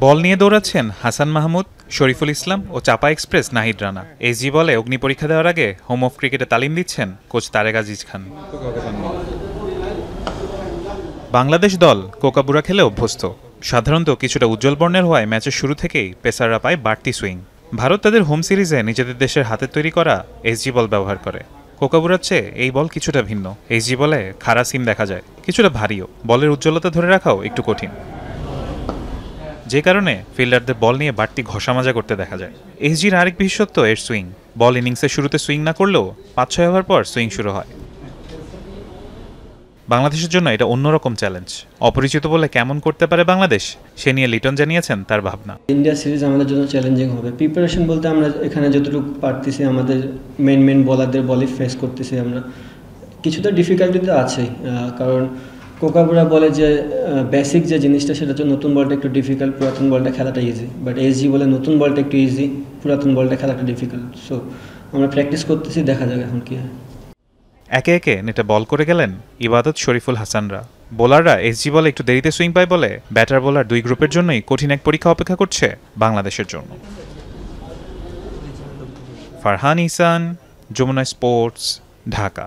বল নিয়ে দৌড়াচ্ছেন হাসান মাহমুদ, শরীফুল ইসলাম ও চাপা express Nahid Rana. SG বলে অগ্নি পরীক্ষা দেওয়ার আগে হোম অফ ক্রিকেটে তালিম দিচ্ছেন কোচ তারেক আজিজ খান। বাংলাদেশ দল কোকাবুরা খেলে অভ্যস্ত, সাধারণত কিছুটা উজ্জ্বল বর্ণের হওয়ায় ম্যাচের শুরু থেকেই পেসাররা পায় বাড়তি সুইং। ভারত তাদের হোম সিরিজে নিজেদের দেশের হাতে তৈরি করা এসজি বল ব্যবহার করে। কোকাবুরার চেয়ে এই বল কিছুটা ভিন্ন। এসজি বলে খাড়া সিম দেখা যায়, কিছুটা ভারীও, বলের উজ্জ্বলতা ধরে রাখাও একটু কঠিন, যে কারণে ফিল্ডারদের বল নিয়ে বাড়তি ঘষামাজা করতে দেখা যায়। এসজির আরেক বিশেষত্ব এর সুইং। বল ইনিংসের শুরুতে সুইং না করলেও ৫-৬ ওভার পর সুইং শুরু হয়। বাংলাদেশের জন্য এটা অন্যরকম চ্যালেঞ্জ। অপরিচিত বলে কেমন করতে পারে বাংলাদেশ, সে নিয়ে লিটন জানিয়েছেন তার ভাবনা। ইন্ডিয়া সিরিজ আমাদের জন্য চ্যালেঞ্জিং হবে। প্রিপারেশন বলতে আমরা এখানে যতটুকু পারতেছি আমাদের মেন বোলারদের বলই ফেস করতেছি আমরা। কিছুটা ডিফিকাল্টি তো আছেই, কারণ কোকাবুরা বলে যে বেসিক যে জিনিসটা সেটা হচ্ছে নতুন বলটা একটু ডিফিকাল্ট, পুরাতন বলটা খেলাটা ইজি। বাট এসজি বলে নতুন বলটা একটু ইজি, পুরাতন বলটা খেলাটা ডিফিকাল্ট। সো আমরা প্র্যাকটিস করতেছি, দেখা যাবে এখন কী হয়। একে একে নেটে বল করে গেলেন ইবাদত, শরীফুল হাসানরা। বোলাররা এসজি বলে একটু দেরিতে সুইং পায় বলে ব্যাটার বোলার দুই গ্রুপের জন্যই কঠিন এক পরীক্ষা অপেক্ষা করছে বাংলাদেশের জন্য। ফারহান ইহসান, যমুনা স্পোর্টস, ঢাকা।